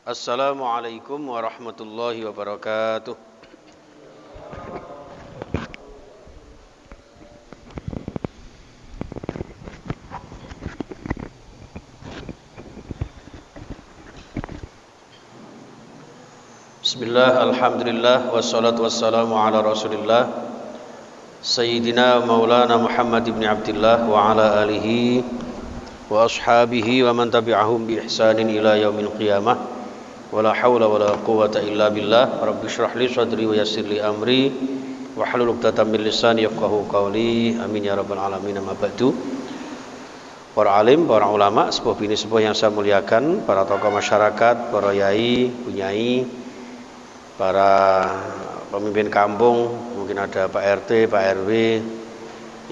Assalamualaikum warahmatullahi wabarakatuh. Bismillah, alhamdulillah, wassalatu wassalamu ala rasulillah Sayyidina maulana Muhammad ibn Abdillah wa ala alihi wa ashabihi wa man tabi'ahum bi ihsanin ila yaumil qiyamah. Wala hawla wala quwwata illa billah. Rabbi shrah li sadri wa yassir li amri wahlul 'uqdatam min lisani yafqahu qawli. Amin ya rabbal alamin. Amma ba'du. Para alim, para ulama, sepuh bini sepuh yang saya muliakan, para tokoh masyarakat, para yai, bunyai, para pemimpin kampung, mungkin ada Pak RT, Pak RW,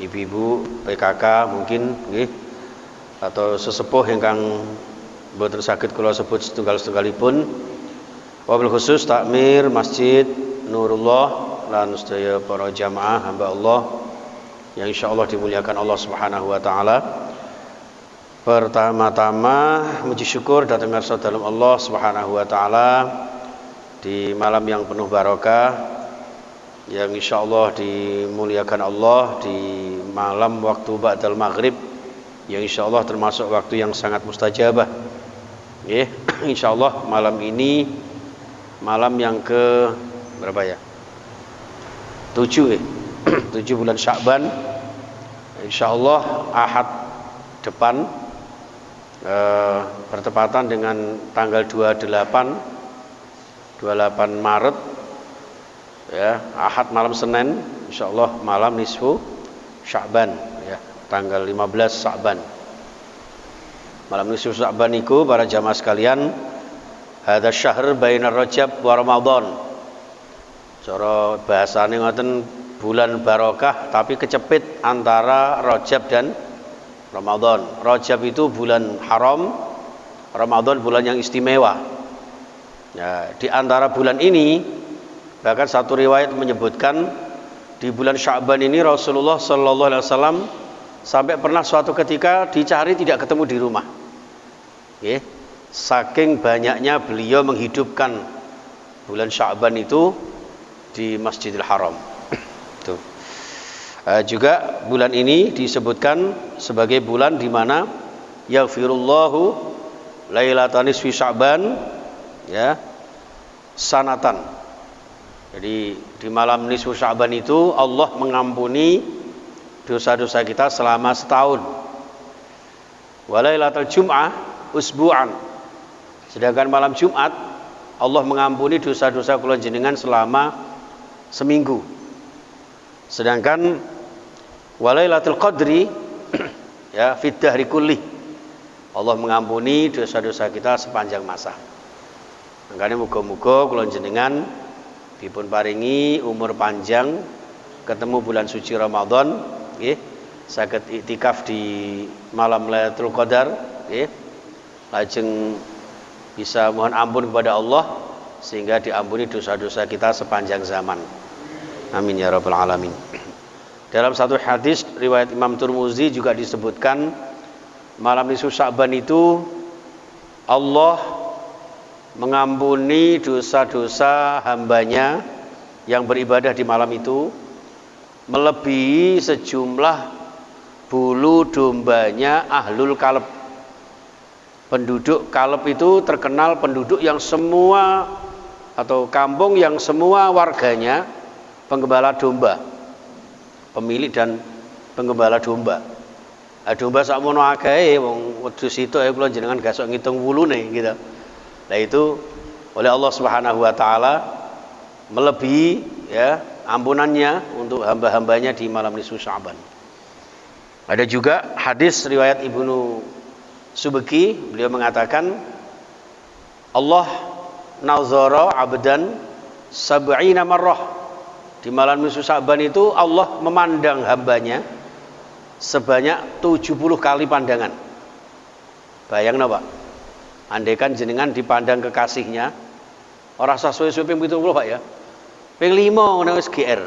ibu-ibu, PKK mungkin nggih, atau sesepuh ingkang boten saged kula sebut setunggal-setunggalipun. Wabil khusus takmir Masjid Nurullah lan sedaya para jamaah hamba Allah yang insyaallah dimuliakan Allah Subhanahu wa taala. Pertama-tama muji syukur datang ngarsa dalam Allah Subhanahu wa taala di malam yang penuh barokah yang insyaallah dimuliakan Allah, di malam waktu ba'dal maghrib yang insyaallah termasuk waktu yang sangat mustajabah. Insyaallah malam ini malam yang ke berapa ya? 7 7 bulan Sya'ban. Insyaallah Ahad depan bertepatan dengan tanggal 28 Maret ya, Ahad malam Senin, insyaallah malam nisfu Sya'ban ya, tanggal 15 Sya'ban. Malam nisfu Sya'ban niku para jamaah sekalian, hadza syahr bainar Rajab wa Ramadan. Cara bahasane ngoten, bulan barokah tapi kecepit antara Rajab dan Ramadan. Rajab itu bulan haram, Ramadan bulan yang istimewa. Ya, di antara bulan ini bahkan satu riwayat menyebutkan di bulan Sya'ban ini Rasulullah sallallahu alaihi wasallam sampai pernah suatu ketika dicari tidak ketemu di rumah. Saking banyaknya beliau menghidupkan bulan Sya'ban itu di Masjidil Haram. Tuh. Juga bulan ini disebutkan sebagai bulan di mana yaghfirullahu lailatan nisfi Sya'ban ya sanatan. Jadi di malam nisfu Sya'ban itu Allah mengampuni dosa-dosa kita selama setahun. Walailatul Jum'ah usbu'an. Sedangkan malam Jumat Allah mengampuni dosa-dosa kula jenengan selama seminggu. Sedangkan walailatul qadri ya fid dahri kulli. Allah mengampuni dosa-dosa kita sepanjang masa. Makanya muga-muga kula jenengan dipun paringi umur panjang, ketemu bulan suci Ramadan, nggih, saged iktikaf di malam Lailatul Qadar, nggih. Lajeng bisa mohon ampun kepada Allah sehingga diampuni dosa-dosa kita sepanjang zaman. Amin ya rabbal alamin. Dalam satu hadis riwayat Imam Tirmidzi juga disebutkan malam nisfu Sya'ban itu Allah mengampuni dosa-dosa hambanya yang beribadah di malam itu melebihi sejumlah bulu dombanya ahlul kalb. Penduduk Kalb itu terkenal penduduk yang semua atau kampung yang semua warganya penggembala domba, pemilik dan penggembala domba. Domba sakmono akeh wong wedhus itu ae kula jenengan gak sok ngitung wulune gitu. Nah itu oleh Allah Subhanahu wa taala melebihi ya ampunannya untuk hamba-hambanya di malam nisfu Sya'ban. Ada juga hadis riwayat Ibnu Subki, beliau mengatakan Allah nazara abdan sab'ina marrah. Di malam nisfu Sya'ban itu Allah memandang hambanya sebanyak 70 kali pandangan. Bayangna Pak, andaikan jenengan dipandang kekasihnya ora usah suwe-suwe ping 70 Pak ya. Ping 5 ngono wis GR.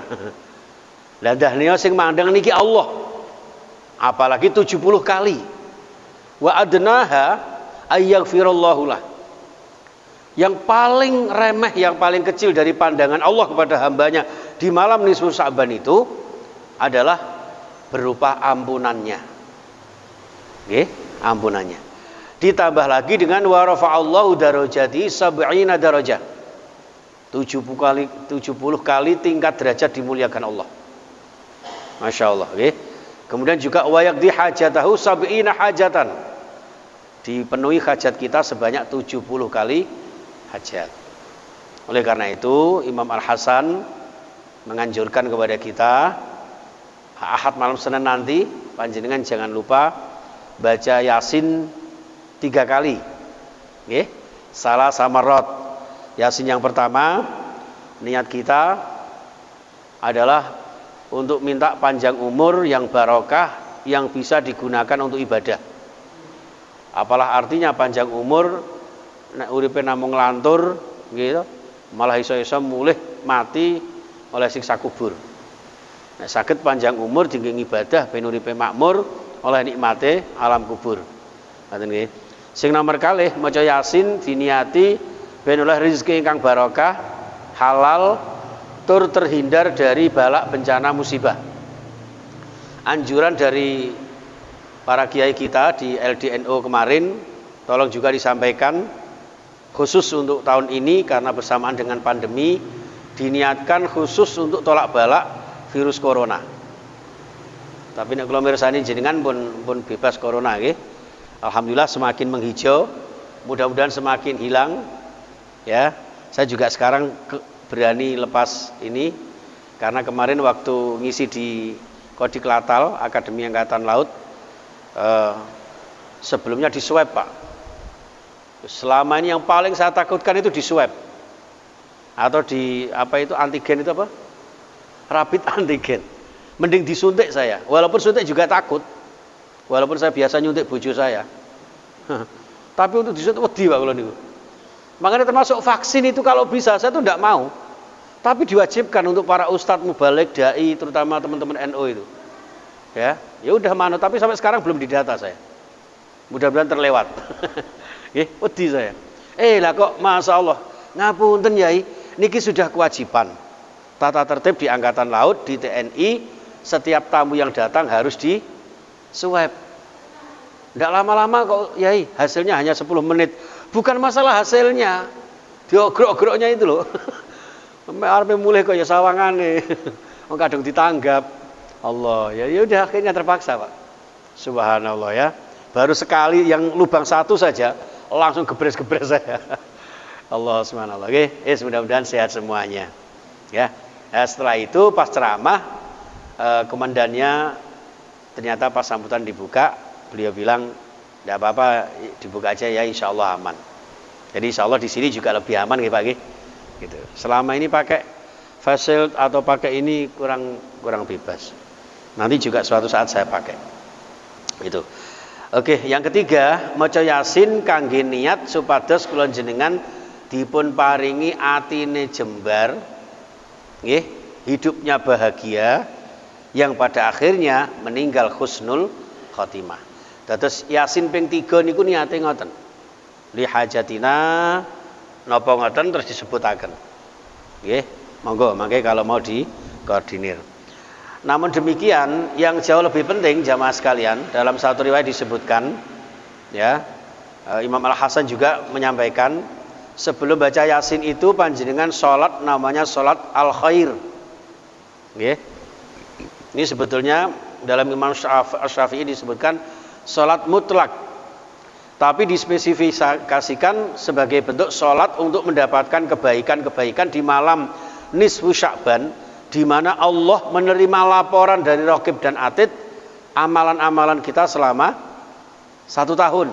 Lah dahlia sing mandang niki Allah. Apalagi 70 kali. Wa adnaha ayyaghfirallahu lah. yang paling remeh, yang paling kecil dari pandangan Allah kepada hambanya di malam nisfu Sya'ban itu adalah berupa ampunannya. Nggih, ampunannya. Ditambah lagi dengan wa rafa'allahu darajati sab'ina darajah. 70 kali tingkat derajat dimuliakan Allah. Masya Allah. Okay. Kemudian juga wa yaqdi hajatahu sab'ina hajatan. Dipenuhi hajat kita sebanyak 70 kali hajat. Oleh karena itu Imam Al-Hasan menganjurkan kepada kita Ahad malam Senin nanti panjenengan jangan lupa baca Yasin 3 kali. Okay. Salah samarot. Yasin yang pertama, niat kita adalah untuk minta panjang umur yang barokah yang bisa digunakan untuk ibadah. Apalah artinya panjang umur nek uripe namung nglantur gitu, malah iso-iso mulih mati oleh siksa kubur. Nek saged panjang umur dinggo ibadah ben uripe makmur oleh nikmate alam kubur. Ngoten nggih. Sing nomor kalih maca Yasin diniati ben oleh rezeki ingkang barokah, halal, tur terhindar dari balak bencana musibah. Anjuran dari para kiai kita di LDNO kemarin tolong juga disampaikan khusus untuk tahun ini karena bersamaan dengan pandemi diniatkan khusus untuk tolak balak virus corona. Tapi nek kula mirsani jenengan pun bebas corona nggih. Alhamdulillah semakin menghijau, mudah-mudahan semakin hilang. Ya, saya juga sekarang berani lepas ini karena kemarin waktu ngisi di Kodik Latal Akademi Angkatan Laut sebelumnya di swab Pak. Selama ini yang paling saya takutkan itu di swab atau di apa itu antigen itu apa? Rapid antigen. Mending disuntik saya. Walaupun suntik juga takut. Walaupun saya biasa nyuntik bojo saya. Tapi untuk disuntik wedi Pak kula niku. Makanya termasuk vaksin itu kalau bisa saya tuh enggak mau. Tapi diwajibkan untuk para ustadz mubaligh dai terutama teman-teman NU itu. Ya udah manut tapi sampai sekarang belum didata saya. Mudah-mudahan terlewat. Nggih, wedi saya. Lah kok masyaallah. Ngapunten Yai, niki sudah kewajiban. Tata tertib di Angkatan Laut, di TNI, setiap tamu yang datang harus di swab. Tidak lama-lama kok Yai, hasilnya hanya 10 menit. Bukan masalah hasilnya, diogrok-ogroknya itu loh. Arep mulai kok ya sawangane. Wong kadung ditanggap. Allah, ya udah akhirnya terpaksa, Pak. Subhanallah ya. Baru sekali yang lubang satu saja langsung gebres-gebres saya. Allah subhanallah. Oke, mudah-mudahan sehat semuanya. Ya. Nah, setelah itu pas ceramah komandannya ternyata pas sambutan dibuka, beliau bilang, tidak apa-apa, dibuka aja ya, insya Allah aman. Jadi insya Allah di sini juga lebih aman, gitu Pak. Gitu. Selama ini pakai face shield atau pakai ini kurang bebas. Nanti juga suatu saat saya pakai. Itu. Oke, yang ketiga, maca Yasin kangge niat supados kula jenengan dipun paringi atine jembar, nggih, hidupnya bahagia, yang pada akhirnya meninggal husnul khotimah. Dados Yasin ping 3 niku niate ngoten. Li hajatina napa ngoten terus disebutaken. Nggih, monggo mangke kalau mau dikoordinir. Namun demikian, yang jauh lebih penting jamaah sekalian, dalam satu riwayat disebutkan, ya, Imam Al-Hasan juga menyampaikan, sebelum baca Yasin itu panjenengan sholat namanya sholat al-khair. Nggih. Ini sebetulnya dalam Imam Syafi'i disebutkan sholat mutlak, tapi dispesifikasikan sebagai bentuk sholat untuk mendapatkan kebaikan-kebaikan di malam nisfu Sya'ban, di mana Allah menerima laporan dari Raqib dan Atid amalan-amalan kita selama 1 tahun,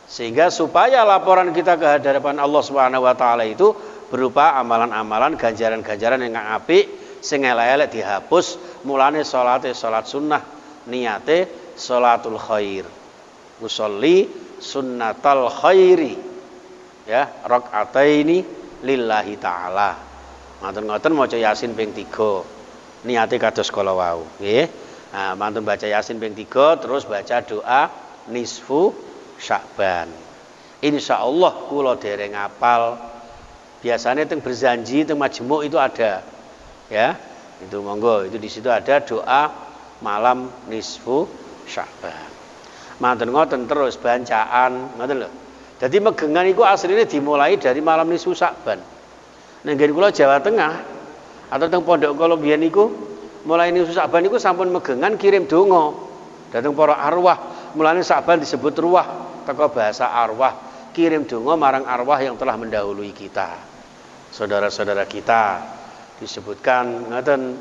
sehingga supaya laporan kita ke hadapan Allah Subhanahu wa taala itu berupa amalan-amalan ganjaran-ganjaran yang apik sing elek-elek dihapus. Mulane salat sunnah, niate salatul khair, usolli sunnatal khairi, ya, rakaataini lillahi taala. Ngoten-ngoten maca Yasin ping 3. Niate kados kala wau, nggih. Nah, mantun baca Yasin ping 3 terus baca doa nisfu Sya'ban. Insyaallah kula dereng ngapal. Biasanya teng berjanji teng majmuk itu ada. Ya. Itu monggo, itu di situ ada doa malam nisfu Sya'ban. Manten ngoten terus bancaan, ngoten lho. Jadi megengan itu aslinya dimulai dari malam nisfu Sya'ban. Ning nggen kula Jawa Tengah atau teng pondok kula biyen niku mulai nisfu Sya'ban niku sampun megengan kirim donga dhateng para arwah. Mulane Sya'ban disebut ruwah, teko bahasa arwah, kirim donga marang arwah yang telah mendahului kita. Saudara-saudara kita disebutkan ngoten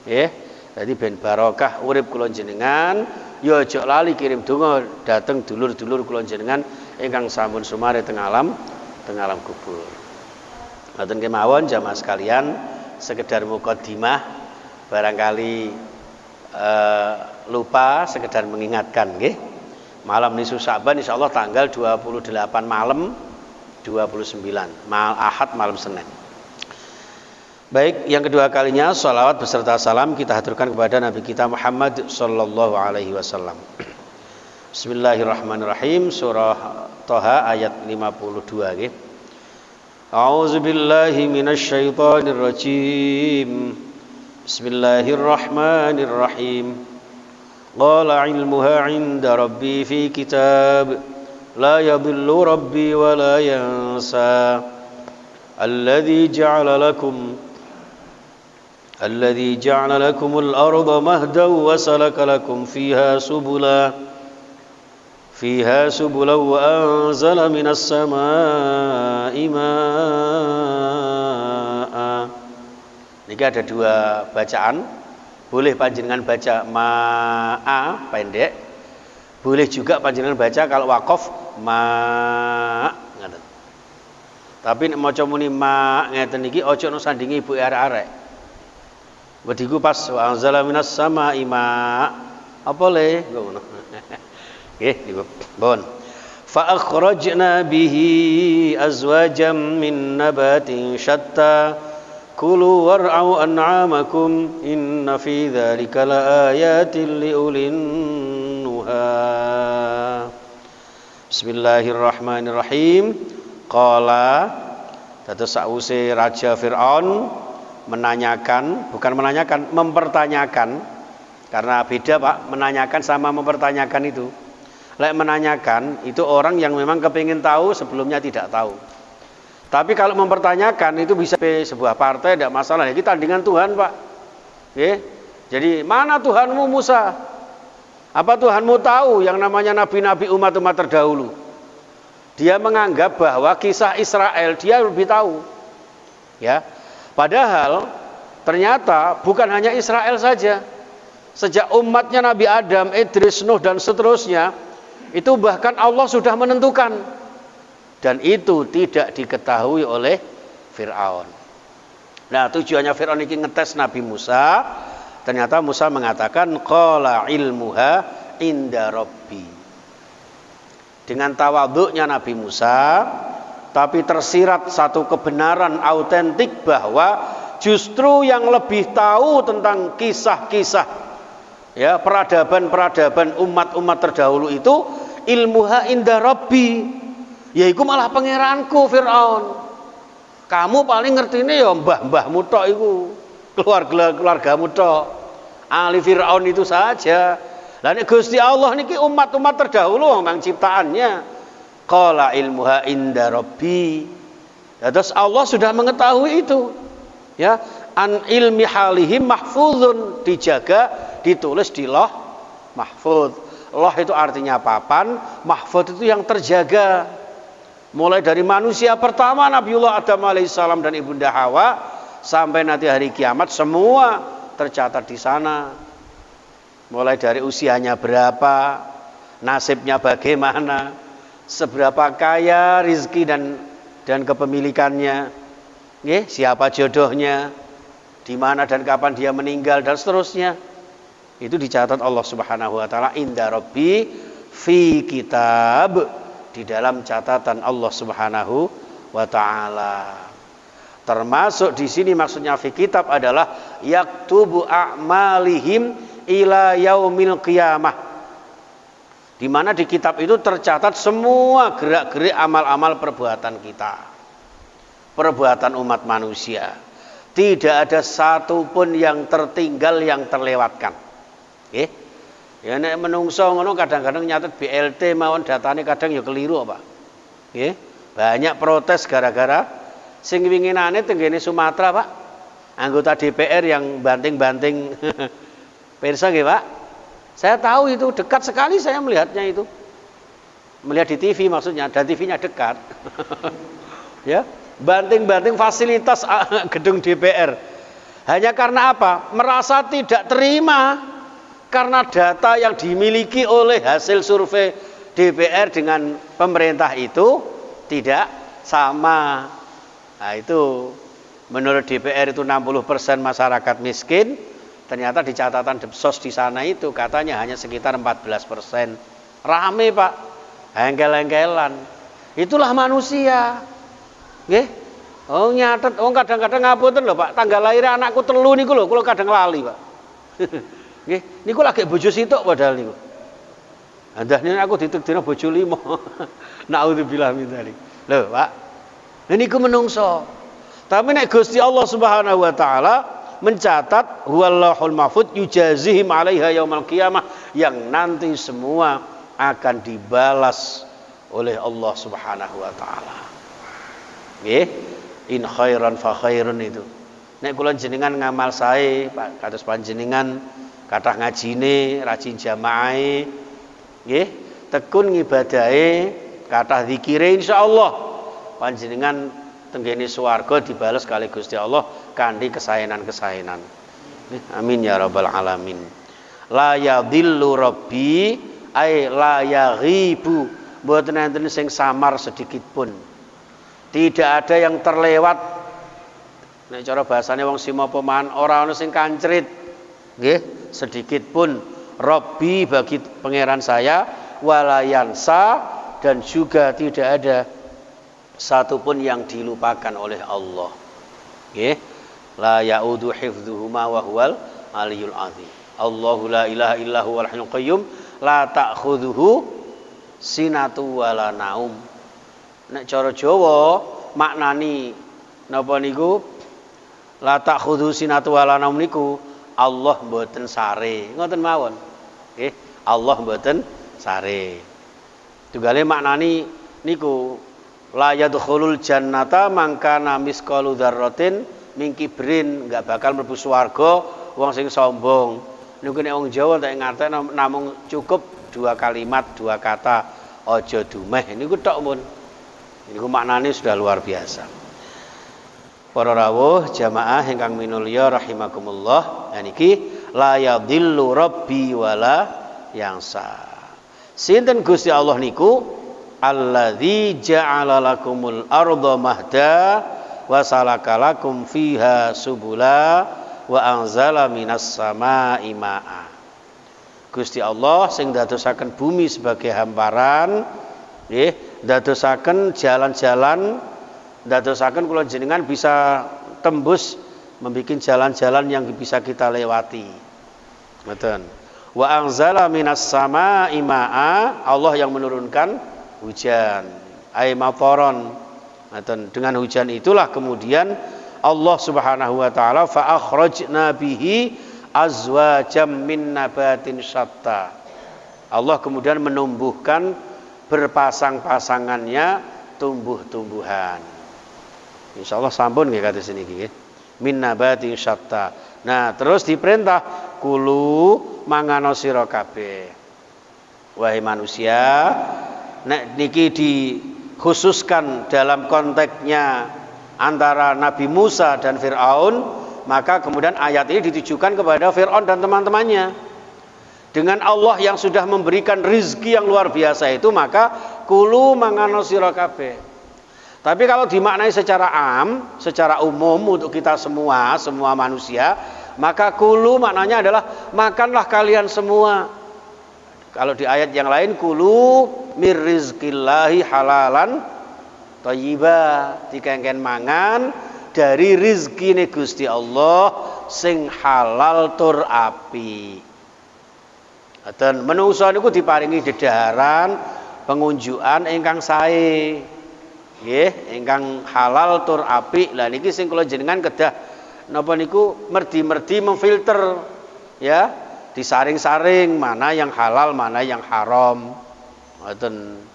nggih. Jadi ben barokah urip kula jenengan, ya aja lali kirim donga dhateng dulur-dulur kula jenengan ingkang sampun sumare teng alam kubur. Ngoten kemawon jamaah sekalian, sekedar mukadimah barangkali lupa, sekedar mengingatkan nggih. Malam nisfu Sya'ban insyaallah tanggal 28 malam 29 Ahad malam Senin. Baik, yang kedua kalinya sholawat beserta salam kita haturkan kepada Nabi kita Muhammad sallallahu alaihi wasallam. Bismillahirrahmanirrahim. Surah Thaha ayat 52 nggih. A'udzu billahi minasy syaithanir rajim. Bismillahirrahmanirrahim. Qala 'ilmuha 'inda rabbi fi kitab لا يضل ربي ولا ينسى الذي جعل لكم الأرض مهدا وسلك لكم فيها سبلا وأنزل من السماء ماء. Ini ada dua bacaan. Boleh panjenengan baca ma'a pendek, boleh juga panjenengan baca kalau wakaf ma ngeten. Tapi nek maca muni ma ngeten iki aja ono sandingi ibu arek-arek. Wediku pas wa anzala minas samaa'i ma. Apa le? Ngono. Nggih, niku. Bon. Fa akhrajna bihi azwajan min nabatin syatta kulu war'au an'amakum inna fi dzalika laayatin liulin nuha. Bismillahirrahmanirrahim. Qala, dados sause Raja Fir'aun menanyakan, bukan menanyakan, mempertanyakan. Karena beda Pak, menanyakan sama mempertanyakan itu. Lek menanyakan itu orang yang memang kepingin tahu sebelumnya tidak tahu. Tapi kalau mempertanyakan itu bisa sebuah partai, tidak masalah. Ya, kita tandingan Tuhan Pak. Jadi mana Tuhanmu Musa? Apa Tuhanmu tahu yang namanya nabi-nabi umat-umat terdahulu? Dia menganggap bahwa kisah Israel dia lebih tahu. Ya. Padahal ternyata bukan hanya Israel saja. Sejak umatnya Nabi Adam, Idris, Nuh dan seterusnya, itu bahkan Allah sudah menentukan. Dan itu tidak diketahui oleh Fir'aun. Nah, tujuannya Fir'aun ini ngetes Nabi Musa. Ternyata Musa mengatakan qala ilmuha inda rabbi. Dengan tawadhu'nya Nabi Musa, tapi tersirat satu kebenaran autentik bahwa justru yang lebih tahu tentang kisah-kisah ya peradaban-peradaban umat-umat terdahulu itu ilmuha inda rabbi. Yaiku malah pangeranku Fir'aun. Kamu paling ngertine ya mbah-mbahmu tok iku. Keluargamu tok. Ahli Fir'aun itu saja. Lah nek Gusti Allah niki umat-umat terdahulu memang ciptaannya. Qala ilmuha inda rabbi. Ya, terus Allah sudah mengetahui itu. Ya, an ilmi halihim mahfuzun, dijaga, ditulis di Lauh Mahfuz. Lauh itu artinya papan, mahfuz itu yang terjaga. Mulai dari manusia pertama Nabiullah Adam alaihissalam dan ibunda Hawa sampai nanti hari kiamat semua tercatat di sana. Mulai dari usianya berapa, nasibnya bagaimana, seberapa kaya rizki dan kepemilikannya, siapa jodohnya, di mana dan kapan dia meninggal dan seterusnya. Itu dicatat Allah Subhanahu wa taala inda rabbi fi kitab, di dalam catatan Allah Subhanahu wa taala. Termasuk di sini maksudnya fi kitab adalah yaktubu a'malihim ila yaumil qiyamah. Di mana di kitab itu tercatat semua gerak-gerik amal-amal perbuatan kita, perbuatan umat manusia. Tidak ada satupun yang tertinggal, yang terlewatkan. Ya nek menungso ngono kadang-kadang nyatet BLT mawon datane kadang ya keliru apa. Banyak protes gara-gara sing winginane tenggene Sumatera, Pak. Anggota DPR yang banting-banting pirsa nggih, Pak. Saya tahu itu, dekat sekali saya melihatnya itu. Melihat di TV maksudnya, dan TV-nya dekat. Ya, banting-banting fasilitas gedung DPR. Hanya karena apa? Merasa tidak terima karena data yang dimiliki oleh hasil survei DPR dengan pemerintah itu tidak sama. Nah, itu menurut DPR itu 60% masyarakat miskin. Ternyata di catatan Depsos di sana itu katanya hanya sekitar 14%. Rame, Pak. Engkel-engkelan. Itulah manusia. Nggih. Oh nyatet, kadang-kadang ngapunten lho, Pak. Tanggal lahir anakku 3 niku lho, kula kadang lali, Pak. Nggih, niku lagi bojo sitok padahal niku. Andahne aku ditekdina bojo 5. Naudzubillah min dzalik. Lho, Pak. Niku menungso. Tapi nek Gusti Allah Subhanahu wa taala mencatat huwallahul mahfud yujazihim 'alaiha yaumal qiyamah, yang nanti semua akan dibalas oleh Allah Subhanahu wa taala. Nggih, in khairan fa khairun itu. Nek kula jenengan ngamal sae, Pak, kados panjenengan kathah ngajine, rajin jamaahe, nggih, tekun ngibadahe, kathah zikire insyaallah panjenengan tenggene swarga dibales kali Gusti Allah kanthi kesaenan-kesaenan. Amin ya rabbal alamin. La yadhillu rabbi ay la yaghibu, mboten enten sing samar sedikit pun. Tidak ada yang terlewat. Nek cara bahasane wong simo pemahan ora ana sing kancrit. Nggih, sedikit pun. Rabbi bagi pangeran saya, walayansa, dan juga tidak ada satupun yang dilupakan oleh Allah. Nggih. La yaudu hifdzuhuma wa huwal aliyul azim. Allahu la ilaha illa huwal hayyul qayyum la ta'khudhuhu sinatu wala naum. Nek cara Jawa maknani napa niku? La ta'khudhu sinatu wala naum niku Allah mboten sare. Ngoten mawon. Nggih, Allah mboten sare. Tunggale maknani niku la yadkhulul jannata mangkana misqalu dzarratin min kibrin, enggak bakal mlebu swarga wong sing sombong. Niku nek wong Jawa tak ngerteni namung cukup 2 kalimat, 2 kata, aja dumeh. Niku tok pun. Niku maknane sudah luar biasa. Para rawuh jamaah ingkang minulya rahimakumullah, niki la yadhillu rabbi wala yansa. Sinten Gusti Allah niku? Alladzi ja'ala lakumul arda mahda wa salakalakum fiha subula wa anzala minas samaa'i ma'a. Gusti Allah sing dadosaken bumi sebagai hamparan, nggih, dadosaken jalan-jalan, dadosaken kula jenengan bisa tembus membikin jalan-jalan yang bisa kita lewati. Ngoten. Wa anzala minas samaa'i ma'a, Allah yang menurunkan hujan, ay mataron. Dengan hujan itulah kemudian Allah Subhanahu wa taala fa akhrajna bihi azwajam min nabatin syatta. Allah kemudian menumbuhkan berpasang-pasangannya tumbuh-tumbuhan. Insyaallah sampun nggih kados niki nggih. Min nabatin syatta. Nah, terus diperintah kulu mangano sira kabeh. Wahai manusia, nek niki dikhususkan dalam konteksnya antara Nabi Musa dan Fir'aun, maka kemudian ayat ini ditujukan kepada Fir'aun dan teman-temannya. Dengan Allah yang sudah memberikan rizki yang luar biasa itu, maka kulu mangano sira kabeh. Tapi kalau dimaknai secara am, secara umum untuk kita semua manusia, maka kulu maknanya adalah makanlah kalian semua. Kalau di ayat yang lain kulu mir rizqillahi halalan thayyiba, dikengken mangan dari rizkine Gusti Allah sing halal tur api. Dan menungso niku diparingi dedaharan pengunjukan ingkang sae. Nggih, ingkang halal tur apik. Lah niki sing kula jenengan kedah napa niku merdi-merdi memfilter ya, disaring-saring mana yang halal, mana yang haram. Ngoten.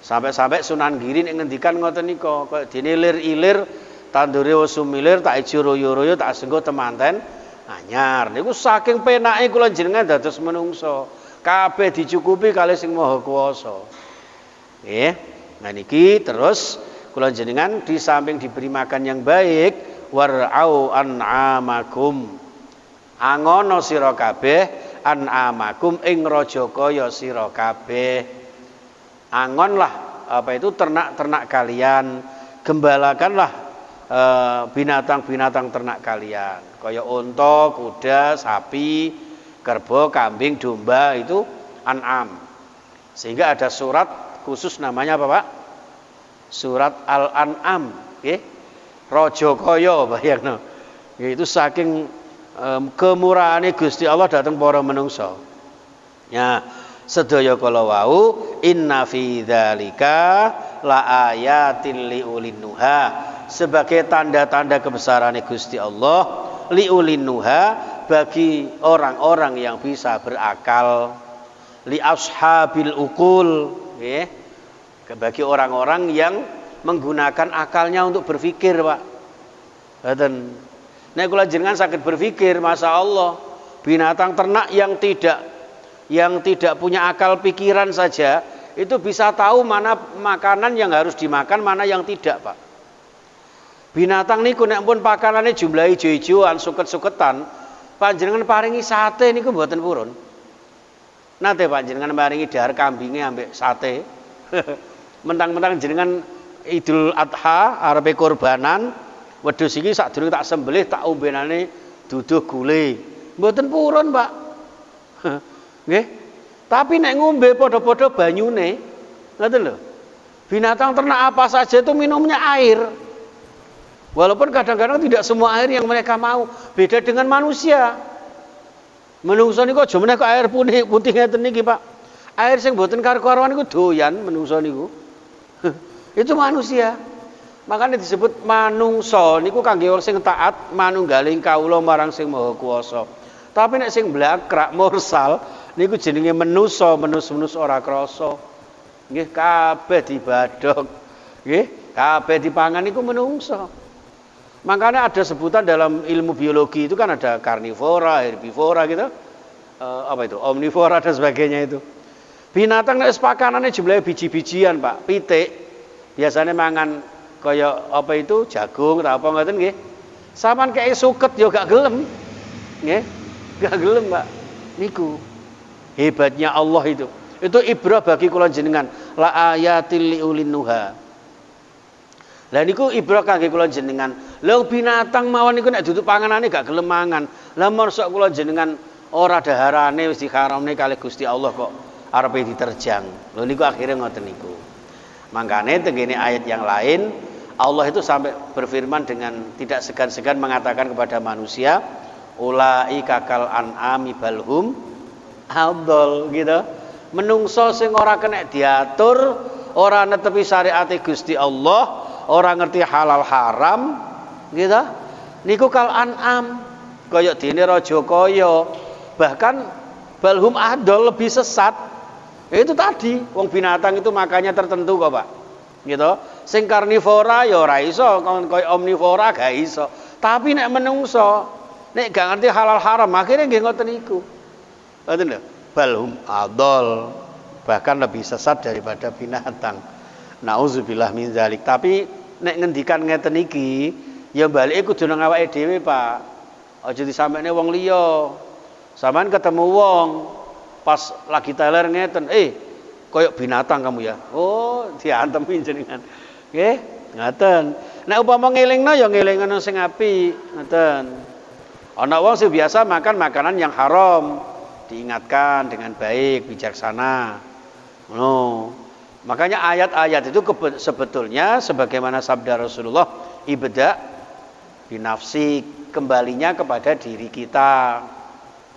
Sampai-sampai Sunan Giri nek ngendikan ngoten nika, kok dinilir-ilir tandure wis sumilir tak ijo royo-royo tak senggo temanten anyar. Niku saking penake kula jenengan dados menungso. Kabeh dicukupi kalih sing Maha Kuwasa. Nggih. Nah niki terus kula jenengan di samping diberi makan yang baik, war'au an'amakum. Angono sira kabeh an'amakum ing raja kaya sira kabeh. Angonlah apa itu ternak-ternak kalian, gembalakanlah binatang-binatang ternak kalian, kaya unta, kuda, sapi, kerbau, kambing, domba, itu an'am. Sehingga ada surat khusus namanya apa Pak? Surat Al-An'am, nggih. Raja kaya bayangno. Itu saking kemurahane Gusti Allah dhateng para menungsa. Ya, sedaya kala wau inna fi dzalika la ayatin liulin nuha, sebagai tanda-tanda kebesaran Gusti Allah liulin nuha, bagi orang-orang yang bisa berakal, li ashabil uqul, nggih, bagi orang-orang yang menggunakan akalnya untuk berpikir, Pak. Ngoten. Nek kula jenengan sakit berpikir, Masya Allah, binatang ternak yang tidak punya akal pikiran saja itu bisa tahu mana makanan yang harus dimakan, mana yang tidak, Pak. Binatang niku nek pun pakanane jumlahe ijo-ijoan, suket-suketan, panjenengan paringi sate niku mboten purun. Nate panjenengan paringi dahar kambinge ambek sate. Mentang-mentang jenengan Idul Adha arepe kurbanan, wedhus iki sadurunge tak sembelih tak ombenane duduh gule. Mboten purun, Pak. Nggih. Tapi nek ngombe padha-padha banyune, ngoten lho. Binatang ternak apa saja itu minumnya air. Walaupun kadang-kadang tidak semua air yang mereka mau. Beda dengan manusia. Menungso niku aja meneh kok air putih ngeten niki, Pak. Air sing mboten karo-karuan niku doyan menungso niku. Itu manusia. Makanya disebut manungso niku kangge wong sing taat manunggaling kawula marang sing Maha Kuwasa. Tapi nek sing blakrak mursal niku jenenge menusa, menus-menus ora krasa. Nggih, kabeh dibadhok. Nggih, kabeh dipangan niku menungso. Makanya ada sebutan dalam ilmu biologi itu kan ada karnivora, herbivora gitu. Apa itu? Omnivora dan sebagainya itu. Binatang nek pakanane jumlahe biji-bijian, Pak. Pitik biasanya mangan kaya apa itu? Jagung atau apa ngoten nggih. Saman kaya suket yo gak gelem. Nggih. Gak gelem, Pak. Niku hebatnya Allah itu. Itu ibrah bagi kula jenengan. La ayatil liulin nuha. Lah niku ibrah kangge kula jenengan. Lha binatang mawon niku nek duduk panganane gak gelem mangan. Lah mosok kula jenengan ora daharane wis diharamne kalih Gusti Allah kok arepe diterjang. Lho niku akhirnya ngoten niku. Mangkane tengene ayat yang lain Allah itu sampai berfirman dengan tidak segan-segan mengatakan kepada manusia, ulaika kal an'ami balhum adol, gitu. Menungso sing ora kena diatur, ora netepi syariat Gusti Allah, ora ngerti halal haram, gitu. Niku kal an'am, kaya dene raja kaya, bahkan balhum adol, lebih sesat. Itu tadi, wong binatang itu makannya tertentu kok, Pak. Gitu. Sing karnivora ya ora iso, kaya omnivora gak iso. Tapi nek menungso, nek gak ngerti halal haram, akhirnya nggih ngoten niku. Ngoten lho, balhum adol, bahkan lebih sesat daripada binatang. Nauzubillah min zalik. Tapi nek ngendikan ngeten iki, ya balike kudu nang awake dhewe, Pak. Aja disampaikan wong liya. Sampeyan ketemu wong pas lagi teler ngeten, koyok binatang kamu ya. Oh, diantemi jenengan. Nggih, ngaten. Nek upama ngelingno ya ngelingno sing apik, ngaten. Ana wong sing biasa makan makanan yang haram, diingatkan dengan baik, bijaksana. No. Makanya ayat-ayat itu sebetulnya sebagaimana sabda Rasulullah, ibda binafsi, kembalinya kepada diri kita.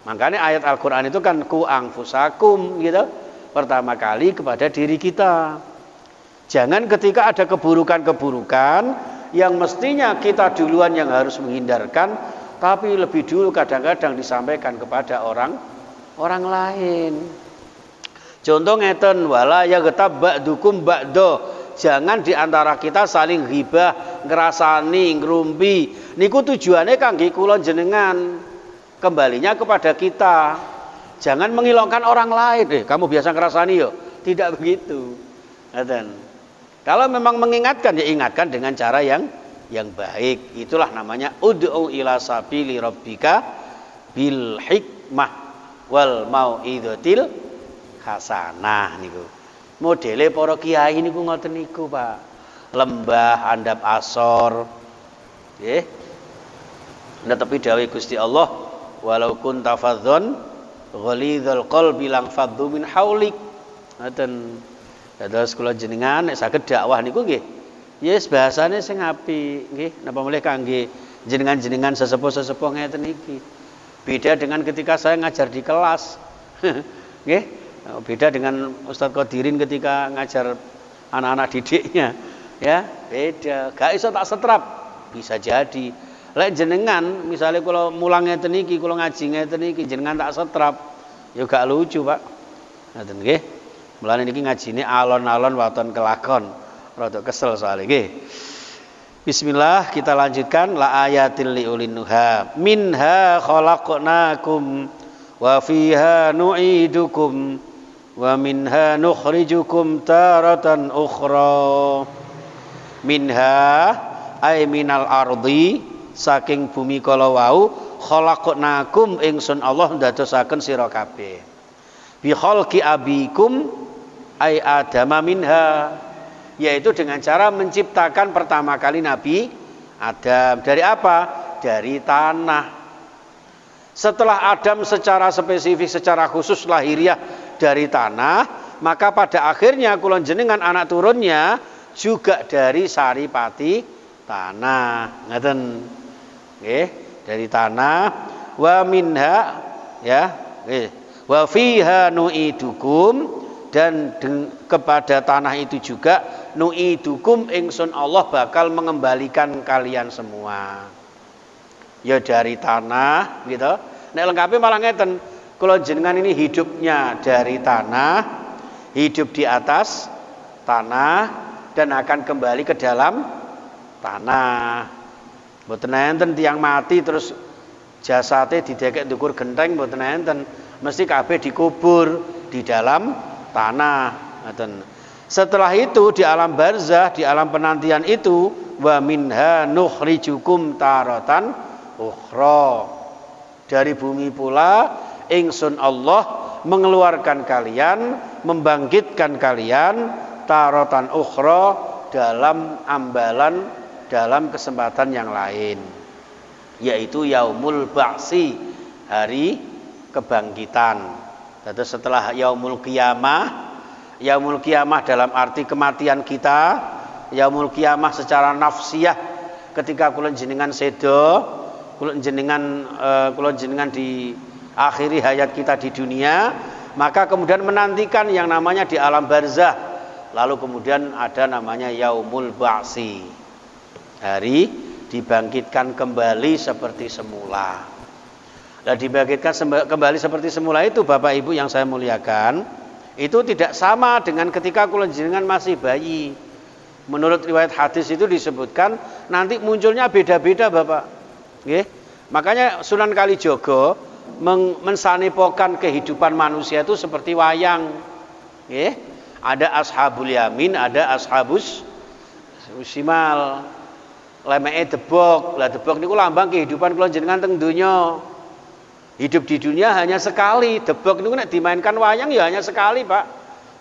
Makanya ayat Al-Qur'an itu kan ku anfusakum gitu. Pertama kali kepada diri kita. Jangan ketika ada keburukan-keburukan yang mestinya kita duluan yang harus menghindarkan, tapi lebih dulu kadang-kadang disampaikan kepada orang lain. Contoh ngeten, wala yaghtab ba'dukum ba'do. Jangan diantara kita saling ghibah, ngerasani, ngrumpi. Niku tujuannya kangge kula jenengan. Kembalinya kepada kita. Jangan mengilangkan orang lain. Kamu biasa ngerasani yo. Tidak begitu. Ngeten. Kalau memang mengingatkan, ya ingatkan dengan cara yang baik. Itulah namanya ud'u ila sabili rabbika bil hikmah wal mau'izatil hasanah niku. Modele para kiai niku ngoten niku, Pak. Lembah handap asor. Nggih. Netepi dawuh Gusti Allah, walau kunta fadhon ghalidhal qalbi lang faddu min haulik. Ngoten. Dados kula jenengan nek saged dakwah niku nggih. Yes bahasane sing apik nggih. Napa mulih kangge jenengan-jenengan sesepuh-sesepuh ngeten iki. Beda dengan ketika saya ngajar di kelas. Nggih. Beda dengan Ustadz Qadirin ketika ngajar anak-anak didiknya. Ya, beda. Gak iso tak setrap. Bisa jadi. Lek jenengan misalnya kula mulang ngeten iki, kula ngaji ngeten iki jenengan tak setrap. Ya gak lucu, Pak. Ngoten nggih. Mulane niki ngajine alon-alon waton kelakon. Rada kesel soal nggih. Bismillah, kita lanjutkan la ayatil liulin nuha. Minha khalaqnakum wa fiha nu'idukum wa minha nukhrijukum taratan ukhra. Minha ay minal ardi, saking bumi kala wau, khalaqnakum ingsun Allah ndadosaken sira kabeh. Bi khalqi abikum ay adama minha, yaitu dengan cara menciptakan pertama kali Nabi Adam. Dari apa? Dari tanah. Setelah Adam secara spesifik, secara khusus lahiriah dari tanah, maka pada akhirnya kula jenengan anak turunnya juga dari saripati tanah. Ngaten. Nggih, dari tanah. Wa minha, ya, nggih. Wa fiha nu'idukum, dan kepada tanah itu juga nu'idukum ingsun Allah bakal mengembalikan kalian semua. Ya dari tanah gitu. Nek lengkapi malah ngeten, kula jenengan ini hidupnya dari tanah, hidup di atas tanah dan akan kembali ke dalam tanah. Mboten enten tiyang mati terus jasate didekek ndukur genteng, mboten enten. Mesti kabeh dikubur di dalam tanah. Setelah itu di alam barzah, di alam penantian itu, wa minha nukhrijukum taratan ukhra. Dari bumi pula ingsun Allah mengeluarkan kalian, membangkitkan kalian taratan ukhra, dalam ambalan, dalam kesempatan yang lain, yaitu yaumul ba'si, hari kebangkitan. Jadi setelah yaumul qiyamah dalam arti kematian kita, yaumul qiyamah secara nafsiyah ketika kula jenengan sedo, kula jenengan di akhiri hayat kita di dunia, maka kemudian menantikan yang namanya di alam barzah. Lalu kemudian ada namanya yaumul ba'si, hari dibangkitkan kembali seperti semula. Nah, dibangkitkan kembali seperti semula itu, Bapak Ibu yang saya muliakan, itu tidak sama dengan ketika kula jenengan masih bayi. Menurut riwayat hadis itu disebutkan nanti munculnya beda-beda, Bapak. Nggih. Makanya Sunan Kalijaga mensanipokan kehidupan manusia itu seperti wayang. Nggih. Ada ashabul yamin, ada ashabus simal. Lemeke debok. Lah debok niku lambang kehidupan kula jenengan teng donya. Hidup di dunia hanya sekali. Debok niku nek dimainkan wayang ya hanya sekali, Pak.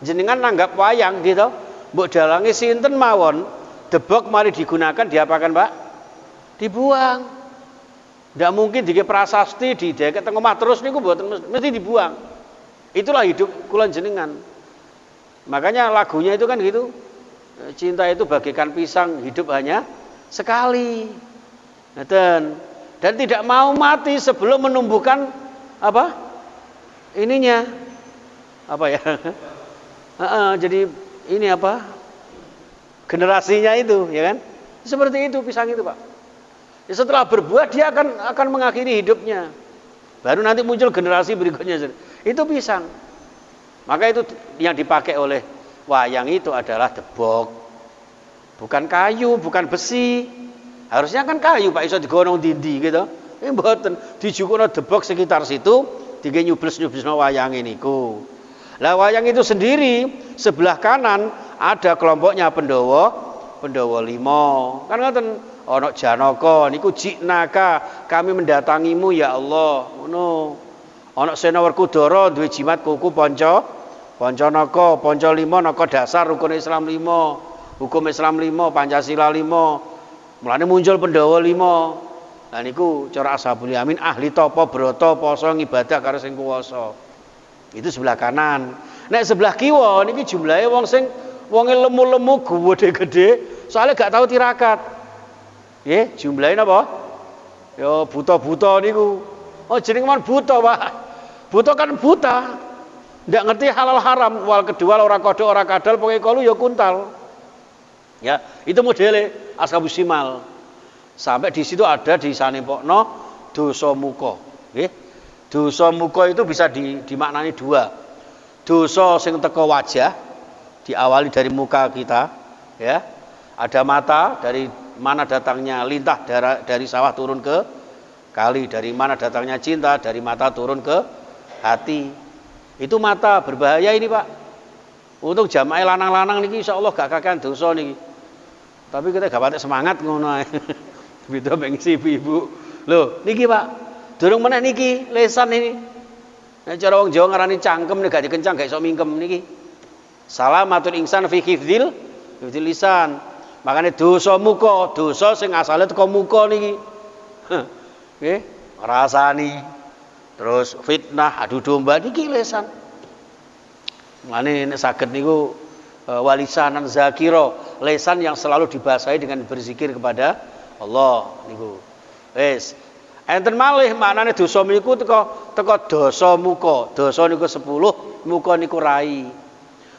Jenengan nanggap wayang gitu. Mbok dalange sinten mawon, debok mari digunakan diapakan, Pak? Dibuang. Tidak mungkin dike prasasti dideket teng omah terus niku mboten, mesti dibuang. Itulah hidup kula jenengan. Makanya lagunya itu kan gitu. Cinta itu bagaikan pisang, hidup hanya sekali. Ngeten. Dan tidak mau mati sebelum menumbuhkan apa? Ininya apa ya? Jadi ini apa? Generasinya itu, ya kan? Seperti itu pisang itu, Pak. Ya, setelah berbuah dia akan mengakhiri hidupnya. Baru nanti muncul generasi berikutnya. Itu pisang. Maka itu yang dipakai oleh wayang itu adalah debok. Bukan kayu, bukan besi. Harusnya kan kayu, Pak, iso digonong dindi gitu. Ini mboten, dijukono debok sekitar situ, digawe nyubles-nyublesno wayang niku. Lah wayang itu sendiri sebelah kanan ada kelompoknya Pandhawa 5. Kan ngoten, ana Janaka niku jinaka kami mendatangimu ya Allah. Ngono. Ana Sena Werkudara duwe jimat kuku Panca Naka, Panca 5 naka dasar rukun Islam 5, hukum Islam 5, Pancasila 5. Mulane muncul Pandhawa 5. Lah niku cara Ashabul Yamin ahli tapa brata poso ngibadah karo sing kuwasa. Itu sebelah kanan. Nek sebelah kiwa niki jumlahe wong sing wonge lemu-lemu gede-gede, soalnya gak tahu tirakat. Nggih, jumlahe napa? Ya buta-buta niku. Oh jeneng man buta, Pak. Buta kan buta. Ndak ngerti halal haram, wal kedua ora kodok ora kadal pokoke kalu ya kuntal. Ya, itu modele Ashabus Shimal. Sampai di situ ada di sanepokno dosa muka. Nggih. Dosa muka itu bisa dimaknani dua. Dosa sing teko wajah, diawali dari muka kita, ya. Ada mata, dari mana datangnya lintah dari sawah turun ke kali, dari mana datangnya cinta, dari mata turun ke hati. Itu mata berbahaya ini, Pak. Untuk jamaah lanang-lanang niki insyaallah gak kakean dosa niki. Tapi kita gak patek semangat ngono ae. Beda bengsi ibu. Loh, niki, Pak. Durung meneh niki lesan ini. Nek cara wong Jawa ngarani cangkem nek gak dikencang gak iso mingkem niki. Salamatul insan fi hifdzil lisan. Makane dosa muka, dosa sing asale teko muka niki. Nggih, ngrasani. Terus fitnah, adu domba niki lesan. Mulane nek saged niku walisanan zakira, lesan yang selalu dibasahi dengan berzikir kepada Allah niku. Wis. Enten malih maknane dosa niku teko dosa muka. Dosa niku 10, muka niku rai.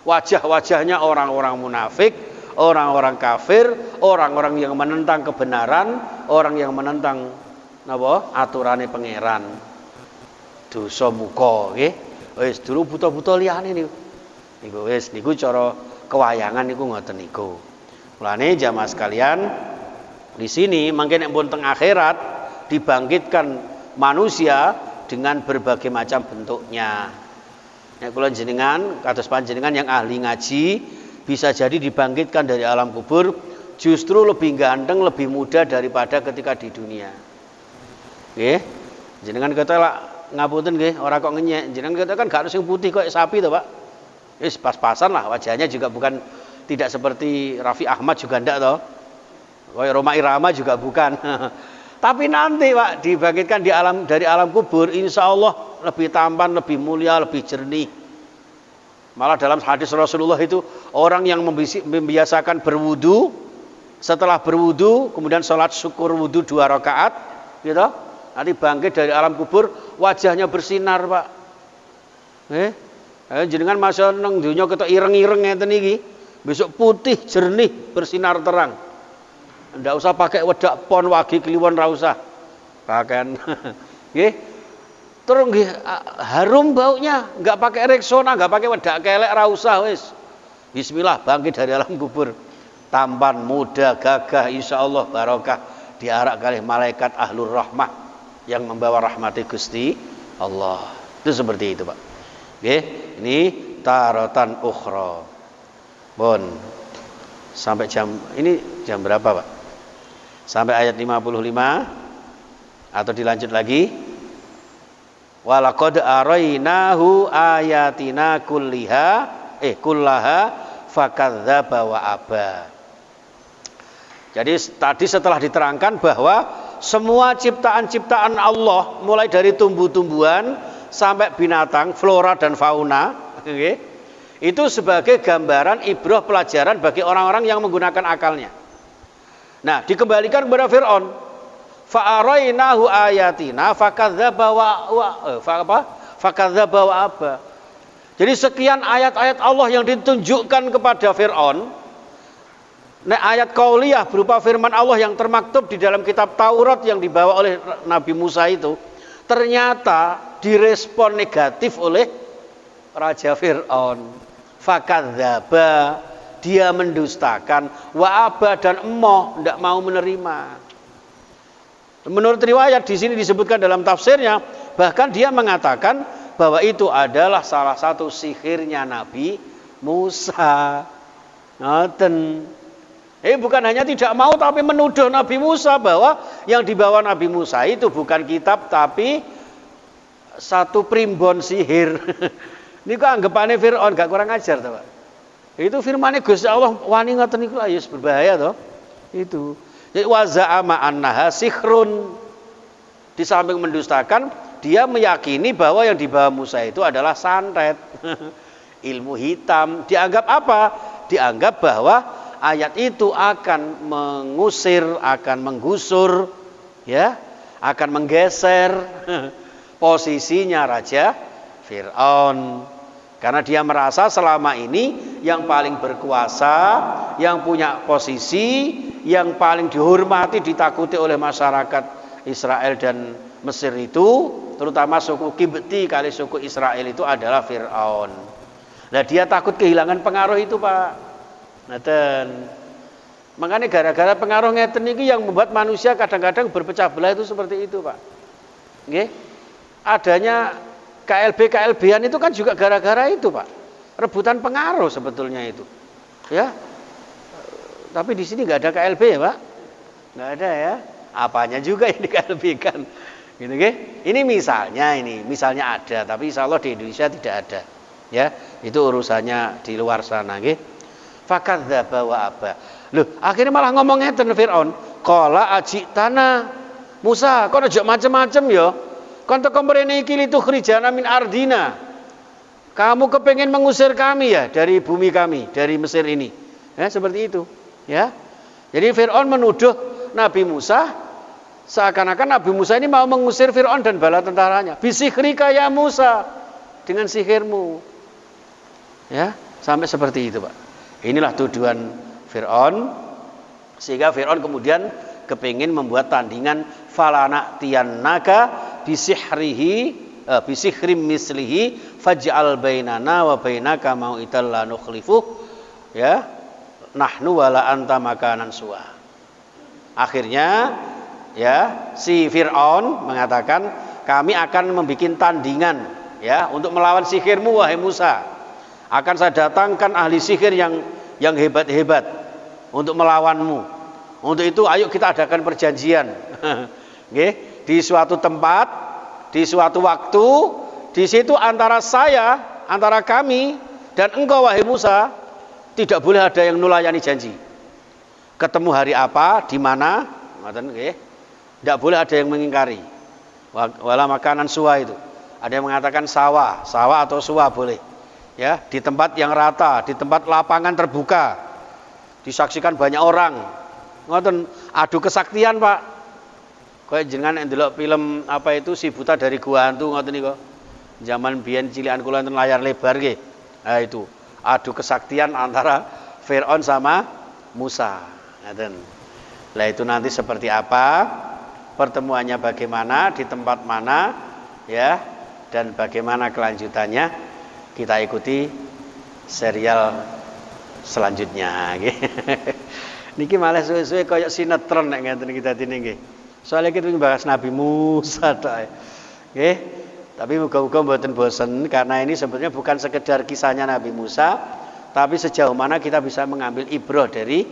Wajah-wajahnya orang-orang munafik, orang-orang kafir, orang-orang yang menentang kebenaran, orang yang menentang napa? Aturane pangeran. Dosa muka, nggih. Wis dulu buta-buta liyane niku. Niku wis niku cara kewayangan niku ngoten niku. Mulane jamaah sekalian, di sini mangke nek pun teng akhirat dibangkitkan manusia dengan berbagai macam bentuknya. Nek kula jenengan kados panjenengan yang ahli ngaji bisa jadi dibangkitkan dari alam kubur justru lebih ganteng, lebih muda daripada ketika di dunia. Nggih. Jenengan kata lah ngapunten nggih, ora kok ngenyek. Jenengan kata kan gak harus yang putih kok sapi to, Pak. Wis pas-pasan lah, wajahnya juga bukan tidak seperti Raffi Ahmad juga ndak to. Kayak Roma Irama juga bukan. Tapi nanti, Pak, dibangkitkan dari alam kubur, insya Allah lebih tampan, lebih mulia, lebih jernih. Malah dalam hadis Rasulullah itu orang yang membiasakan berwudu, setelah berwudu kemudian sholat syukur wudu 2 rakaat, gitu. Nanti bangkit dari alam kubur, wajahnya bersinar, Pak. Jenengan masa nang dunya ketok ireng-ireng ngeten iki, besok putih, jernih, bersinar terang. Ndak usah pakai wedak pon wagi kliwon ra usah. Pakaian nggih. Terus nggih harum baunya, enggak pakai Rexona, enggak pakai wedak kelek ra usah wis. Bismillah bangkit dari alam kubur. Tampan, muda, gagah, insyaallah barokah diarak kali malaikat ahlur rahmah yang membawa rahmati Gusti Allah. Itu seperti itu, Pak. Nggih, ini taratan ukhra. Bon. Sampai jam berapa, Pak? Sampai ayat 55 atau dilanjut lagi? Walaqad arainahu ayatina kullaha fakadzdzaba wa aba. Jadi tadi setelah diterangkan bahwa semua ciptaan-ciptaan Allah mulai dari tumbuh-tumbuhan sampai binatang, flora dan fauna, itu sebagai gambaran ibrah pelajaran bagi orang-orang yang menggunakan akalnya. Nah, dikembalikan kepada Fir'aun. Fa'arainahu ayatina fakadzdzaba fakadzdzaba wa aba. Jadi sekian ayat-ayat Allah yang ditunjukkan kepada Fir'aun. Ayat qauliyah berupa firman Allah yang termaktub di dalam kitab Taurat yang dibawa oleh Nabi Musa itu ternyata direspon negatif oleh Raja Fir'aun. Fakadzdzaba, dia mendustakan, wa aba, dan emoh, tidak mau menerima. Menurut riwayat di sini disebutkan dalam tafsirnya, bahkan dia mengatakan bahwa itu adalah salah satu sihirnya Nabi Musa. Ngoten. Bukan hanya tidak mau tapi menuduh Nabi Musa bahwa yang dibawa Nabi Musa itu bukan kitab tapi satu primbon sihir. Ini kok anggapannya Fir'aun gak kurang ajar toh, Pak. Itu firman-Nya Gusti Allah wani ngoten niku ya berbahaya toh. Itu. Jadi wa za'ama annaha sihrun. Di samping mendustakan, dia meyakini bahwa yang dibawa Musa itu adalah santet. Ilmu hitam. Dianggap apa? Dianggap bahwa ayat itu akan mengusir, akan menggusur, ya, akan menggeser posisinya Raja Fir'aun. Karena dia merasa selama ini yang paling berkuasa, yang punya posisi, yang paling dihormati, ditakuti oleh masyarakat Israel dan Mesir itu, terutama suku Kibti kali suku Israel itu adalah Fir'aun. Nah, dia takut kehilangan pengaruh itu, Pak. Ngeten. Makanya gara-gara pengaruh ngeten ini yang membuat manusia kadang-kadang berpecah belah itu seperti itu, Pak. Nggih. Adanya KLB-KLB-an itu kan juga gara-gara itu, Pak. Rebutan pengaruh sebetulnya itu. Ya. Tapi di sini nggak ada KLB ya, Pak. Nggak ada ya. Apanya juga yang di KLB-kan. Gitu, nggih. Ini misalnya ada, tapi insya Allah di Indonesia tidak ada. Ya, itu urusannya di luar sana, nggih. Fakadzdzaba wa aba. Loh, akhirnya malah ngomong ngeten Firaun, qala ajitana Musa, kok aja macem-macem ya. Kon teko mrene iki litukhrijana min ardina. Kamu kepengin mengusir kami ya dari bumi kami, dari Mesir ini. Ya, seperti itu, ya. Jadi Firaun menuduh Nabi Musa seakan-akan Nabi Musa ini mau mengusir Firaun dan bala tentaranya. Bisihrika ya Musa, dengan sihirmu. Ya, sampai seperti itu, Pak. Inilah tuduhan Fir'aun, sehingga Fir'aun kemudian kepingin membuat tandingan falana tiannaka bisihrim mislihi faj'al bainana wa bainaka mau'ital la nukhlifu, ya, nahnu wala anta makanan su'a. Akhirnya ya si Fir'aun mengatakan, kami akan membuat tandingan ya untuk melawan sihirmu wahai Musa. Akan saya datangkan ahli sihir yang hebat-hebat untuk melawanmu. Untuk itu ayo kita adakan perjanjian. Nggih, di suatu tempat, di suatu waktu, di situ antara kami dan engkau wahai Musa tidak boleh ada yang nulayani janji. Ketemu hari apa, di mana, ngoten nggih. Tidak boleh ada yang mengingkari. Wala makanan suwa itu. Ada yang mengatakan sawah atau suwa boleh. Ya, di tempat yang rata, di tempat lapangan terbuka, disaksikan banyak orang. Ngoten, adu kesaktian, Pak. Kayak jenengan ndelok film apa itu Si Buta dari Gua Hantu ngoten niku. Zaman biyen cilikan kula enten layar lebar nggih. Nah itu, adu kesaktian antara Firaun sama Musa. Ngoten. Lah itu nanti seperti apa? Pertemuannya bagaimana, di tempat mana, ya, dan bagaimana kelanjutannya? Kita ikuti serial selanjutnya nggih. Niki malah suwe-suwe kaya sinetron nek ngeten kita dene nggih. Soale kita bahas Nabi Musa tok. Nggih. Tapi muga-muga mboten bosen karena ini sebenarnya bukan sekedar kisahnya Nabi Musa, tapi sejauh mana kita bisa mengambil ibrah dari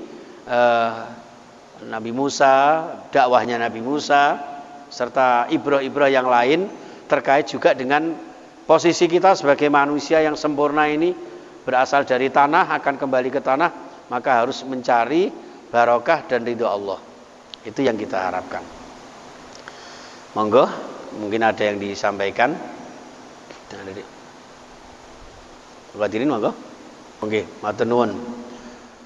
Nabi Musa, dakwahnya Nabi Musa, serta ibrah-ibrah yang lain terkait juga dengan posisi kita sebagai manusia yang sempurna ini, berasal dari tanah, akan kembali ke tanah, maka harus mencari barokah dan ridho Allah. Itu yang kita harapkan. Monggo, mungkin ada yang disampaikan. Hadirin monggo. Oke, matur nuwun.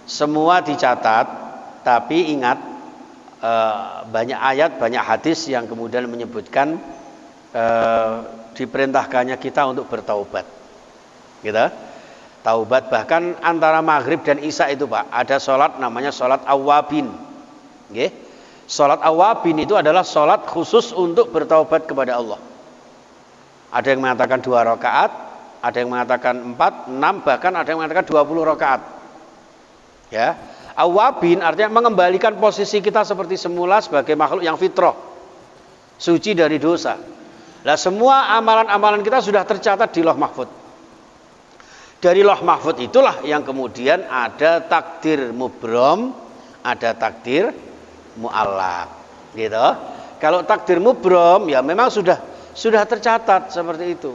Semua dicatat, tapi ingat banyak ayat, banyak hadis yang kemudian menyebutkan diperintahkannya kita untuk bertaubat. Gitu. Taubat, bahkan antara maghrib dan isya itu Pak, ada sholat namanya sholat awabin. Okay? Sholat awabin itu adalah sholat khusus untuk bertaubat kepada Allah. Ada yang mengatakan 2 rakaat, ada yang mengatakan 4, 6, bahkan ada yang mengatakan 20 rakaat. Ya, awabin artinya mengembalikan posisi kita seperti semula sebagai makhluk yang fitrah, suci dari dosa. Nah, semua amalan-amalan kita sudah tercatat di Lauh Mahfuz. Dari Lauh Mahfuz itulah yang kemudian ada takdir mubrom, ada takdir mu'allaq, gitu. Kalau takdir mubrom ya memang sudah tercatat seperti itu.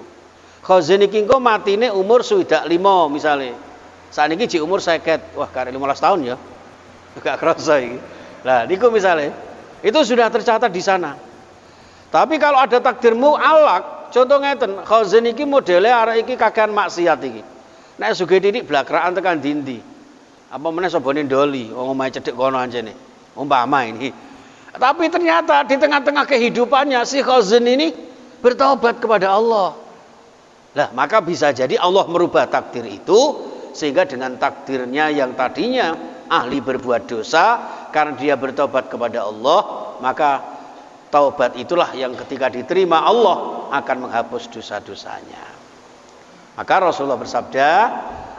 Khazin iki engko matine umur swidak 5 misalnya. Saat ini di umur 50, wah karek 15 tahun ya. Gak kerasa iki. Lah niku misalnya itu sudah tercatat di sana. Tapi kalau ada takdir mu'allaq, contoh ngeten, Khazin iki modele arek iki kakean maksiat iki. Nek sugih titik blakraan tekan dindi. Apa meneh sobone ndoli, wong omahe cedhek kono anjene. Umpama ini. Tapi ternyata di tengah-tengah kehidupannya si Khazin ini bertaubat kepada Allah. Lah, maka bisa jadi Allah merubah takdir itu sehingga dengan takdirnya yang tadinya ahli berbuat dosa, karena dia bertaubat kepada Allah, maka taubat itulah yang ketika diterima Allah akan menghapus dosa-dosanya. Maka Rasulullah bersabda,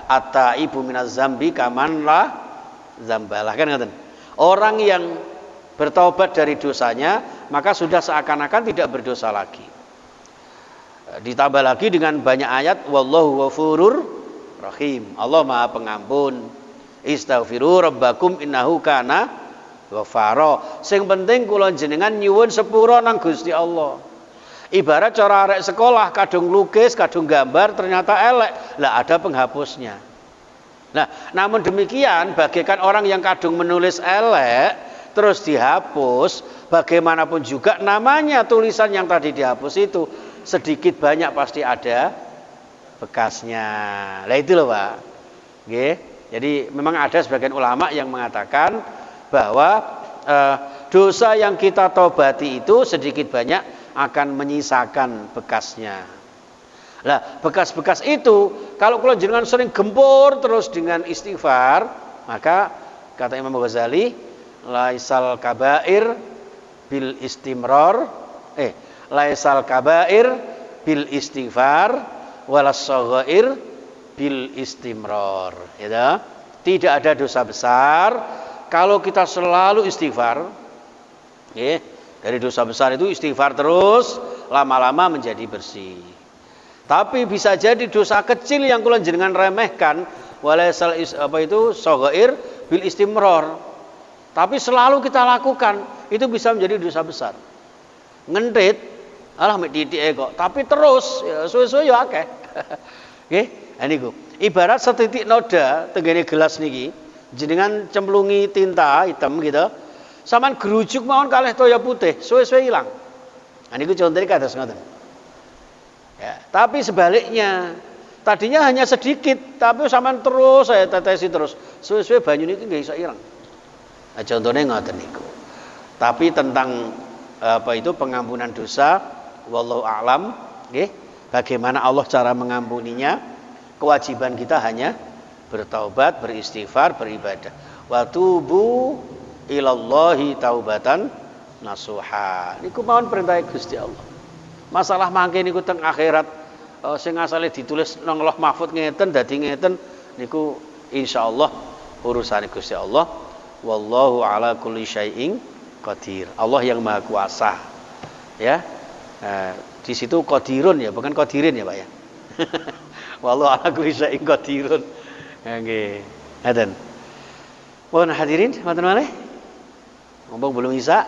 "At-taibu minaz zambi kaman la zambalah." Kan ngaten. Orang yang bertaubat dari dosanya, maka sudah seakan-akan tidak berdosa lagi. Ditambah lagi dengan banyak ayat, wallahu ghafurur rahim. Allah Maha Pengampun. Istaghfiru rabbakum innahu kana ghafara. Sing penting kula jenengan nyuwun sepura nang Gusti Allah. Ibarat cara arek sekolah kadung lukis, kadung gambar ternyata elek, lah ada penghapusnya. Nah, namun demikian bagaikan orang yang kadung menulis elek terus dihapus, bagaimanapun juga namanya tulisan yang tadi dihapus itu sedikit banyak pasti ada bekasnya. Lah itu loh Pak. Nggih. Jadi memang ada sebagian ulama yang mengatakan bahwa dosa yang kita taubati itu sedikit banyak akan menyisakan bekasnya. Lah, bekas-bekas itu kalau kula jenengan sering gempur terus dengan istighfar, maka kata Imam Ghazali, laisal kabair bil istimrar, laisal kabair bil istighfar walas saghair bil istimrar. Ya, tidak ada dosa besar kalau kita selalu istighfar. Dari dosa besar itu istighfar terus, lama-lama menjadi bersih. Tapi bisa jadi dosa kecil yang kula jenengan remehkan, walaisal saghair bil istimrar. Tapi selalu kita lakukan, itu bisa menjadi dosa besar. Ngentit, alah mek titike kok, tapi terus ya suwe-suwe ya akeh. Nggih, niku. Ibarat setitik noda tenggene gelas niki, jenengan cemplungi tinta hitam gitu. Saman gerujuk mawon kalih toya putih, suwe-suwe ilang. Niku contone kados ngoten. Ya, tapi sebaliknya, tadinya hanya sedikit, tapi sampean terus saya tetesi terus, suwe-suwe banyu niku nggih iso ilang. Nah, contohnya ngoten niku. Tapi tentang pengampunan dosa, wallahu a'lam, nggih. Bagaimana Allah cara mengampuninya? Kewajiban kita hanya bertaubat, beristighfar, beribadah. Wa tubu ilallahi taubatan nasuha. Niku mawon perintah Gusti Allah. Masalah mangke niku teng akhirat sing asale ditulis nang Lauh Mahfuz ngeten dadi ngeten niku insyaallah urusane Gusti Allah. Wallahu ala kulli syai'in qadir. Allah yang Maha Kuasa. Ya. Di situ qadirun ya, bukan qadirin ya, Pak ya. Wallahu ala kulli syai'in qadirun. Nggih. Ngaten. Mohon hadirin, matur malih. Ngomong belum bisa.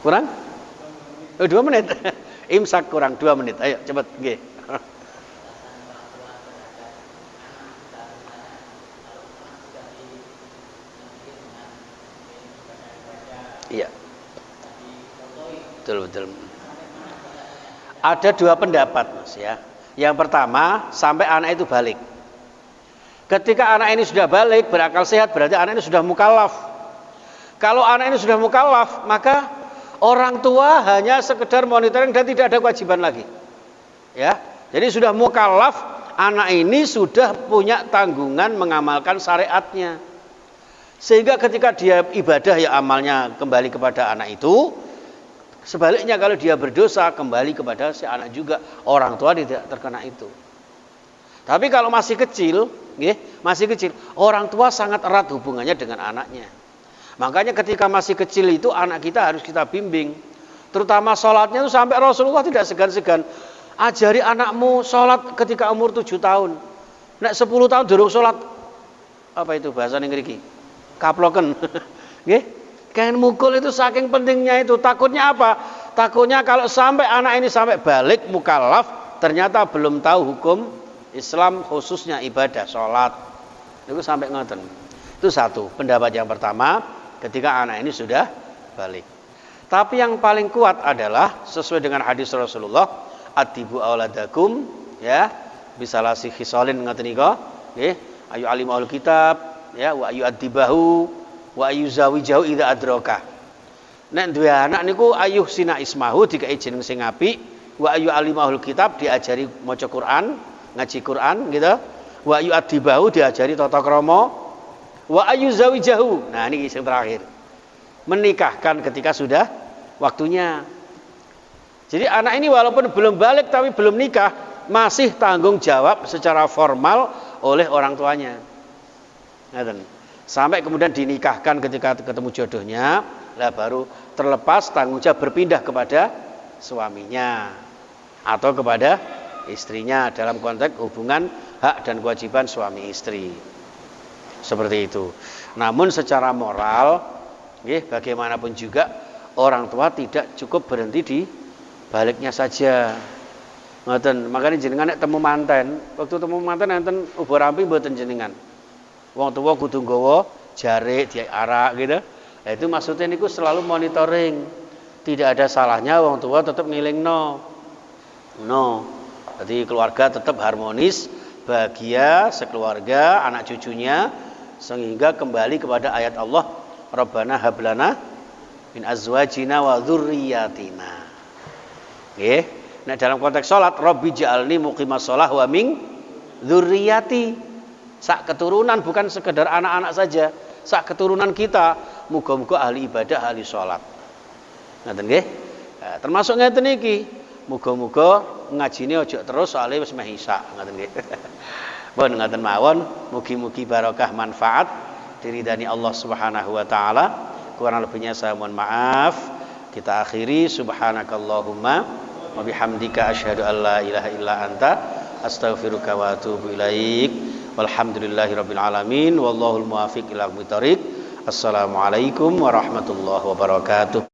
Kurang? 2 menit. Imsak kurang 2 menit. Ayo cepat, nggih. Iya. Betul. Ada 2 pendapat, Mas ya. Yang pertama, sampai anak itu balik. Ketika anak ini sudah balik, berakal sehat, berarti anak ini sudah mukallaf. Kalau anak ini sudah mukallaf, maka orang tua hanya sekedar monitoring dan tidak ada kewajiban lagi. Ya, jadi sudah mukallaf, anak ini sudah punya tanggungan mengamalkan syariatnya. Sehingga ketika dia ibadah ya amalnya kembali kepada anak itu. Sebaliknya kalau dia berdosa kembali kepada si anak juga, orang tua tidak terkena itu. Tapi kalau masih kecil, orang tua sangat erat hubungannya dengan anaknya. Makanya ketika masih kecil itu anak kita harus kita bimbing. Terutama sholatnya itu sampai Rasulullah tidak segan-segan. Ajari anakmu sholat ketika umur 7 tahun. Nek 10 tahun durung sholat. Apa itu bahasa ngriki? Kaploken. Nggih. Kain mukul itu saking pentingnya itu. Takutnya apa? Takutnya kalau sampai anak ini sampai balik mukallaf, ternyata belum tahu hukum Islam khususnya ibadah sholat. Itu sampai ngoten. Itu satu pendapat yang pertama ketika anak ini sudah balik. Tapi yang paling kuat adalah sesuai dengan hadis Rasulullah, atibu auladakum, ya, bisalasi khisalin ngoten nika, nggih, ayu alimul kitab, ya, wa ayu adibahu, wa ayu zawijahu idza adraka. Nek duwe anak niku ayuh sina ismahu dikai jeneng sing apik, wa ayu alimul kitab diajari maca Quran, ngaji Quran gitu. Wa ayu adibahu diajari tata krama, wa ayu zawijahu. Nah, ini yang terakhir. Menikahkan ketika sudah waktunya. Jadi anak ini walaupun belum balik tapi belum nikah, masih tanggung jawab secara formal oleh orang tuanya. Ngaten. Sampai kemudian dinikahkan ketika ketemu jodohnya, lah baru terlepas tanggung jawab berpindah kepada suaminya atau kepada istrinya dalam konteks hubungan hak dan kewajiban suami istri. Seperti itu. Namun secara moral, bagaimanapun juga orang tua tidak cukup berhenti di baliknya saja. Ngoten, makanya jenengan nek temu manten, waktu temu manten enten ubur rampi mboten jenengan. Wong tua kudu nggawa jarik diarak gitu. Nah, itu maksudnya niku selalu monitoring. Tidak ada salahnya wong tua tetap ngilingno. Jadi keluarga tetap harmonis, bahagia sekeluarga, anak cucunya, sehingga kembali kepada ayat Allah, Rabbana hablana min azwajina wa dzurriyyatina. Nggih. Nah, dalam konteks salat, Rabbi ja'alni muqimas shalah wa min dzurriyyati. Sak keturunan, bukan sekedar anak-anak saja, sak keturunan kita muga-muga ahli ibadah, ahli sholat. Ngaten nggih? Nah, termasuk ngeten iki. Muga-muga ngajine aja terus soalnya wis meh isya, ngaten nggih. Pun ngaten mawon, mugi-mugi barokah manfaat diridani Allah Subhanahu wa taala. Kurang lebihnya saya mohon maaf. Kita akhiri subhanakallahumma wa bihamdika asyhadu an la ilaha illa anta astaghfiruka wa atubu ilaik. Walhamdulillahirabbil alamin wallahul muwaffiq ila aqwamit thoriq. Assalamualaikum warahmatullahi wabarakatuh.